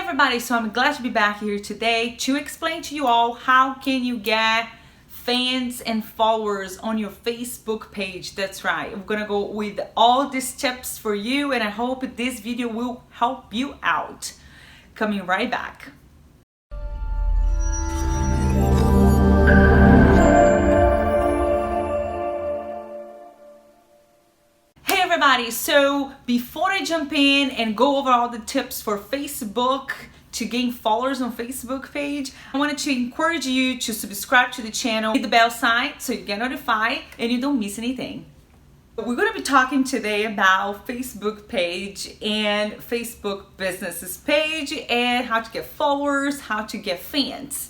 everybody, so I'm glad to be back here today to explain to you all how can you get fans and followers on your Facebook page. That's right, I'm gonna go with all these tips for you, and I hope this video will help you out. Coming right back. So before I jump in and go over all the tips for Facebook to gain followers on Facebook page, I wanted to encourage you to subscribe to the channel, hit the bell sign so you get notified and you don't miss anything. We're going to be talking today about Facebook page and Facebook businesses page and how to get followers, how to get fans.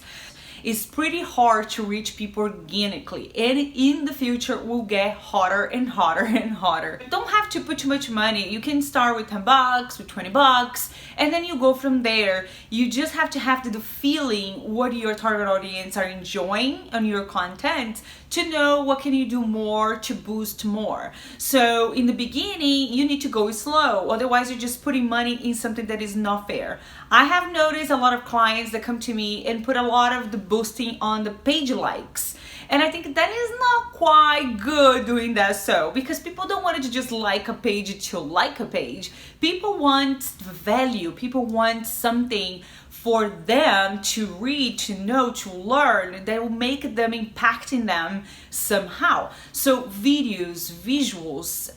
It's pretty hard to reach people organically, and in the future will get hotter and hotter and hotter. You don't have to put too much money. You can start with 10 bucks, with 20 bucks, and then you go from there. You just have to have the feeling what your target audience are enjoying on your content to know what can you do more to boost more. So in the beginning, you need to go slow. Otherwise, you're just putting money in something that is not fair. I have noticed a lot of clients that come to me and put a lot of the boosting on the page likes. And I think that is not quite good doing that, so because people don't want to just like a page to like a page. People want value. People want something for them to read, to know, to learn that will make them impacting them somehow. So videos, visuals,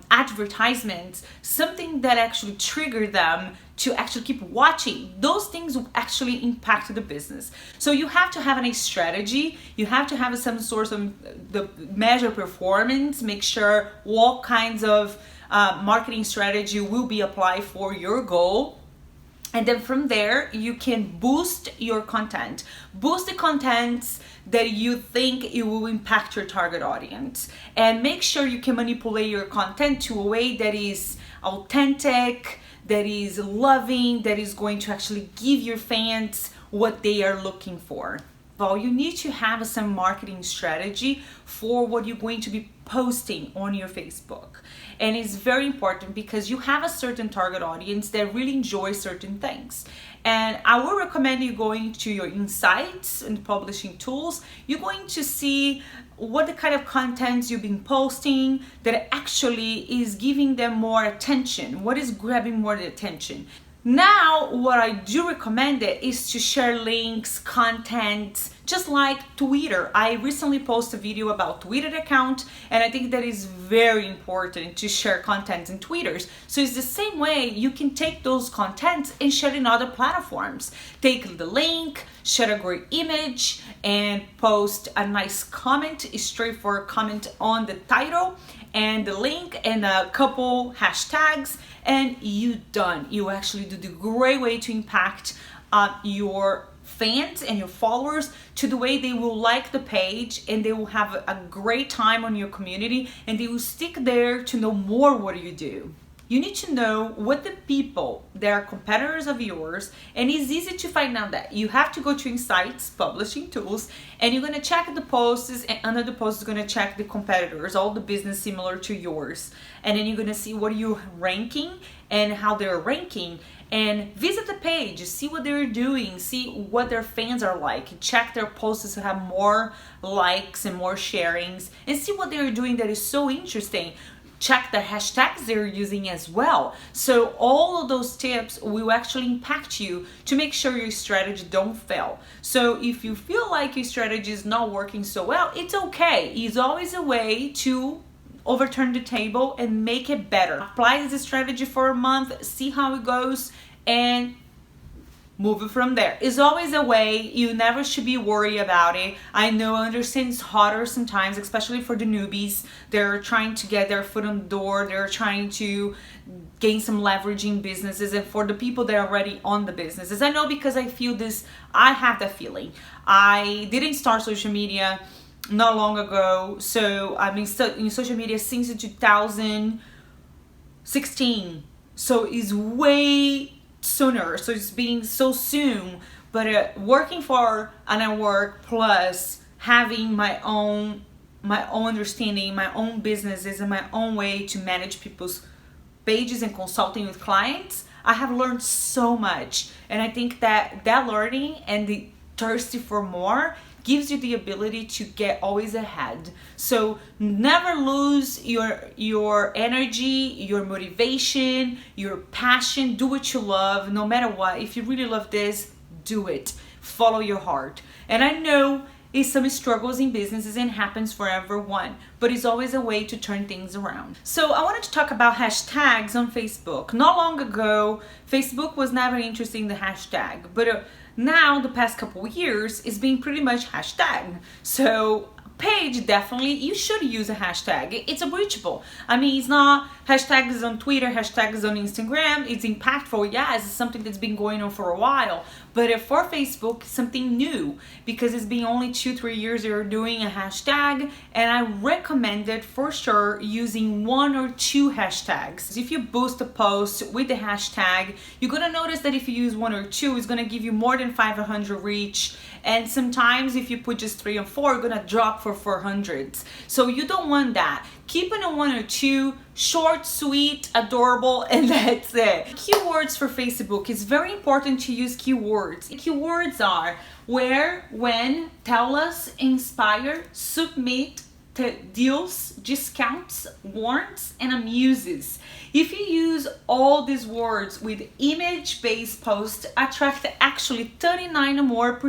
advertisements, something that actually trigger them to actually keep watching. Those things will actually impact the business. So you have to have a strategy. You have to have some sort of the measure performance, make sure what kinds of marketing strategy will be applied for your goal. And then from there, you can boost your content. Boost the contents that you think it will impact your target audience. And make sure you can manipulate your content to a way that is authentic, that is loving, that is going to actually give your fans what they are looking for. Well, you need to have some marketing strategy for what you're going to be posting on your Facebook. And it's very important because you have a certain target audience that really enjoys certain things. And I will recommend you going to your insights and publishing tools. You're going to see what the kind of contents you've been posting that actually is giving them more attention, what is grabbing more attention. Now, what I do recommend is to share links, content, just like Twitter. I recently posted a video about Twitter account, and I think that is very important to share content in Twitters. So it's the same way you can take those contents and share in other platforms. Take the link, share a great image, and post a nice comment, a straightforward comment on the title and the link and a couple hashtags, and you done. You actually do the great way to impact your fans and your followers to the way they will like the page, and they will have a great time on your community, and they will stick there to know more what you do. You need to know what the people that are competitors of yours, and it's easy to find out that. You have to go to Insights, Publishing Tools, and you're going to check the posts, and under the posts you're going to check the competitors, all the business similar to yours. And then you're going to see what you're ranking and how they're ranking, and visit the page, see what they're doing, see what their fans are like, check their posts to have more likes and more sharings, and see what they're doing that is so interesting. Check the hashtags they're using as well. So all of those tips will actually impact you to make sure your strategy don't fail. So if you feel like your strategy is not working so well, it's okay. It's always a way to overturn the table and make it better. Apply this strategy for a month, see how it goes, and move it from there. It's always a way. You never should be worried about it. I know, I understand it's harder sometimes, especially for the newbies. They're trying to get their foot on the door. They're trying to gain some leverage in businesses, and for the people that are already on the businesses. I know because I feel this, I have that feeling. I didn't start social media not long ago, so I've been in social media since 2016. So it's way sooner, so it's being so soon, but working for a network plus having my own understanding, my own businesses, and my own way to manage people's pages and consulting with clients, I have learned so much, and I think that learning and the thirsty for more gives you the ability to get always ahead. So never lose your energy, your motivation, your passion. Do what you love, no matter what. If you really love this, do it. Follow your heart. And I know it's some struggles in businesses and happens for everyone, but it's always a way to turn things around. So I wanted to talk about hashtags on Facebook. Not long ago, Facebook was never interested in the hashtag, but now the past couple of years it's been pretty much hashtag. So page, definitely you should use a hashtag. It's approachable. I mean, it's not hashtags on Twitter, hashtags on Instagram. It's impactful, yes, it's something that's been going on for a while, but for Facebook it's something new because it's been only 2-3 years you're doing a hashtag, and I recommend it for sure using 1 or 2 hashtags. If you boost a post with the hashtag, you're gonna notice that if you use 1 or 2, it's gonna give you more than 500 reach, and sometimes if you put just 3 and 4, you're gonna drop for 400s. So you don't want that. Keep it a 1 or 2, short, sweet, adorable, and that's it. Keywords for Facebook. It's very important to use keywords. Keywords are where, when, tell us, inspire, submit, deals, discounts, warrants, and amuses. If you use all these words with image-based posts, attract actually 39% more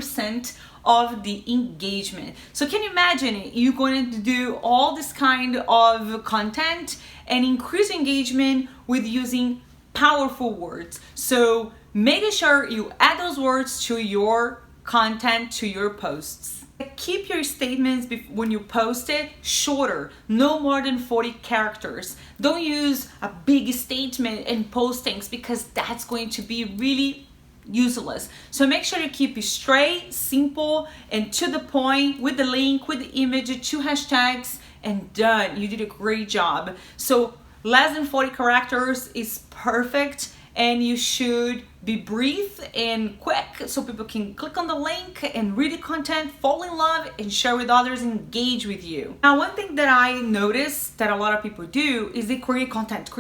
of the engagement. So can you imagine it? You're going to do all this kind of content and increase engagement with using powerful words. So make sure you add those words to your content, to your posts. Keep your statements when you post it shorter, no more than 40 characters. Don't use a big statement in postings because that's going to be really useless. So make sure you keep it straight, simple, and to the point with the link, with the image, 2 hashtags, and done. You did a great job. So less than 40 characters is perfect, and you should be brief and quick so people can click on the link and read the content, fall in love, and share with others, engage with you. Now, one thing that I noticed that a lot of people do is they create content,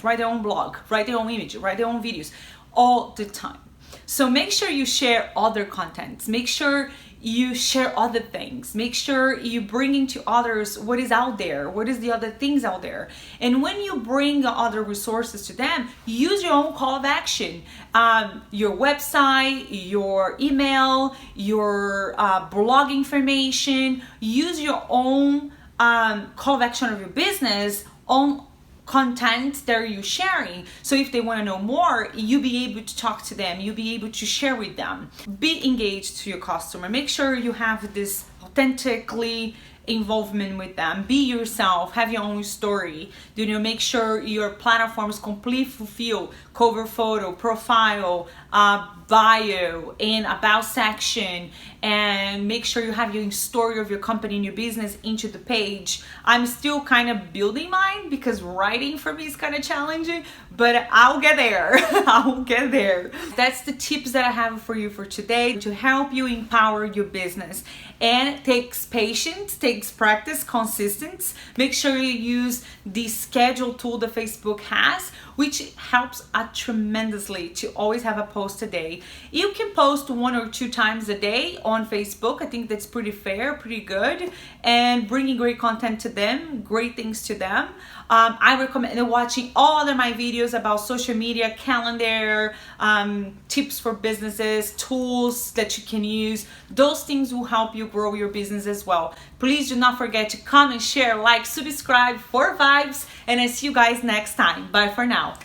write their own blog, write their own image, write their own videos all the time. So make sure you share other contents. Make sure you share other things. Make sure you bring into others what is out there, what is the other things out there. And when you bring other resources to them, use your own call of action. Your website, your email, your blog information. Use your own call of action of your business on content that you're sharing. So if they want to know more, you'll be able to talk to them, you'll be able to share with them. Be engaged to your customer. Make sure you have this authentically involvement with them. Be yourself, have your own story. Make sure your platforms completely fulfill cover photo, profile, bio, and about section, and make sure you have your story of your company and your business into the page. I'm still kind of building mine because writing for me is kind of challenging, but I'll get there. I'll get there. That's the tips that I have for you for today to help you empower your business. And it takes patience, takes practice, consistency. Make sure you use the schedule tool that Facebook has, which helps tremendously to always have a post a day. You can post 1 or 2 times a day on Facebook. I think that's pretty fair, pretty good, and bringing great content to them, great things to them. I recommend watching all of my videos about social media, calendar, tips for businesses, tools that you can use. Those things will help you grow your business as well. Please do not forget to comment, share, like, subscribe for vibes, and I see you guys next time. Bye for now.